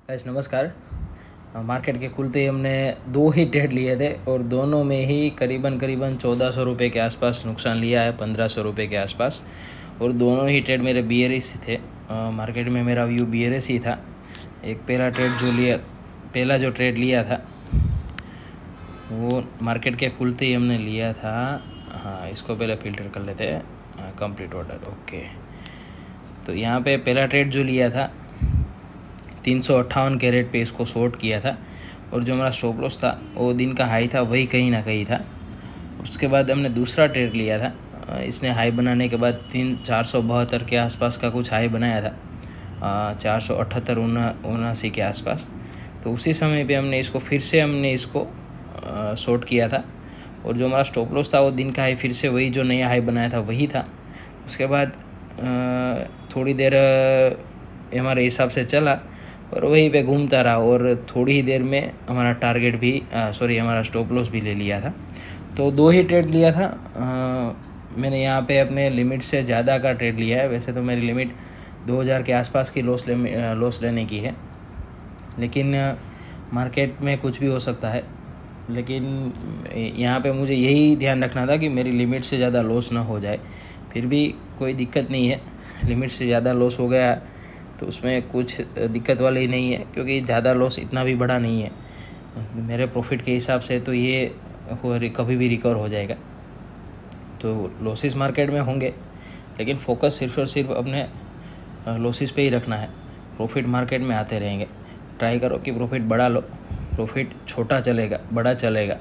Guys नमस्कार। Market के खुलते ही हमने 2 ही ट्रेड लिए थे और दोनों में ही करीबन 1400 रुपये के आसपास नुकसान लिया है, 1500 रुपये के आसपास। और दोनों ही ट्रेड मेरे बीआरएस थे। मार्केट में मेरा व्यू बीआरएस ही था। एक पहला जो ट्रेड लिया था वो मार्केट के खुलते ही हमने लिया था। हाँ, इसको पहले फ़िल्टर कर लेते हैं। Complete order, okay. तो यहाँ पे पहला ट्रेड जो लिया था 358 के रेट पे इसको शॉर्ट किया था और जो हमारा स्टॉप लॉस था वो दिन का हाई था, वही कहीं ना कहीं था। उसके बाद हमने दूसरा ट्रेड लिया था। इसने हाई बनाने के बाद 472 के आसपास का कुछ हाई बनाया था, 478-79 के आसपास। तो उसी समय पे हमने इसको शॉर्ट किया था और जो हमारा स्टॉप लॉस था वो दिन का हाई फिर से वही जो नया हाई बनाया था वही था। उसके बाद थोड़ी देर हमारे हिसाब से चला और वहीं पे घूमता रहा और थोड़ी ही देर में हमारा हमारा स्टॉप लॉस भी ले लिया था। तो 2 ही ट्रेड लिया था। मैंने यहाँ पे अपने लिमिट से ज़्यादा का ट्रेड लिया है। वैसे तो मेरी लिमिट 2000 के आसपास की लॉस लेने की है, लेकिन मार्केट में कुछ भी हो सकता है। लेकिन यहाँ पे मुझे यही ध्यान रखना था कि मेरी लिमिट से ज़्यादा लॉस ना हो जाए। फिर भी कोई दिक्कत नहीं है, लिमिट से ज़्यादा लॉस हो गया तो उसमें कुछ दिक्कत वाली नहीं है, क्योंकि ज़्यादा लॉस इतना भी बड़ा नहीं है। मेरे प्रॉफिट के हिसाब से तो ये कभी भी रिकवर हो जाएगा। तो लॉसेस मार्केट में होंगे, लेकिन फोकस सिर्फ और सिर्फ अपने लॉसेस पे ही रखना है। प्रॉफिट मार्केट में आते रहेंगे। ट्राई करो कि प्रॉफिट बड़ा लो। प्रॉफिट छोटा चलेगा, बड़ा चलेगा,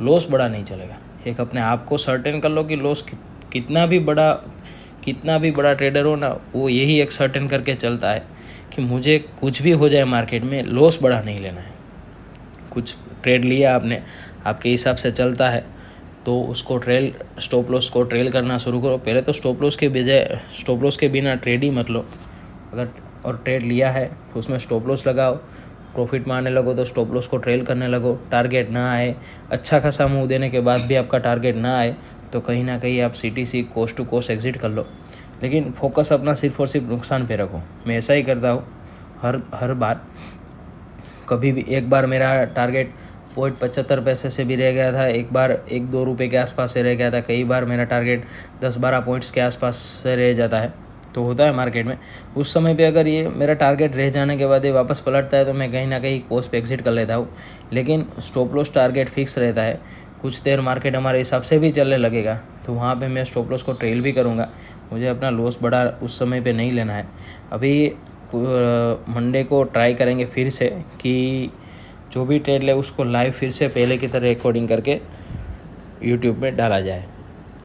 लॉस बड़ा नहीं चलेगा। एक अपने आप को सर्टेन कर लो कि लॉस कितना भी बड़ा ट्रेडर हो ना, वो यही एक सर्टेन करके चलता है कि मुझे कुछ भी हो जाए मार्केट में, लॉस बड़ा नहीं लेना है। कुछ ट्रेड लिया आपने, आपके हिसाब से चलता है तो उसको स्टॉप लॉस को ट्रेल करना शुरू करो। पहले तो स्टॉप लॉस के बिना ट्रेड ही मत लो। अगर और ट्रेड लिया है तो उसमें स्टॉप लॉस लगाओ। प्रॉफिट मारने लगो तो स्टॉप लॉस को ट्रेल करने लगो। टारगेट ना आए, अच्छा खासा मूव देने के बाद भी आपका टारगेट ना आए तो कहीं ना कहीं आप CTC coast to coast exit कर लो। लेकिन फोकस अपना सिर्फ और सिर्फ नुकसान पे रखो। मैं ऐसा ही करता हूँ हर बार। कभी भी एक बार मेरा टारगेट 0.75 से भी रह गया था, एक बार 1-2 रुपये के आसपास से रह गया था, कई बार मेरा टारगेट 10-12 पॉइंट्स के आसपास से रह जाता है। तो होता है मार्केट में। उस समय पे अगर ये मेरा टारगेट रह जाने के बाद ये वापस पलटता है तो मैं कहीं ना कहीं कोस्ट पे एग्जिट कर लेता हूँ। लेकिन स्टॉप लॉस टारगेट फिक्स रहता है। कुछ देर मार्केट हमारे हिसाब से भी चलने लगेगा तो वहाँ पे मैं स्टॉप लॉस को ट्रेल भी करूँगा। मुझे अपना लॉस बड़ा उस समय पे नहीं लेना है। अभी मंडे को ट्राई करेंगे फिर से कि जो भी ट्रेड ले उसको लाइव फिर से पहले की तरह रिकॉर्डिंग करके यूट्यूब में डाला जाए।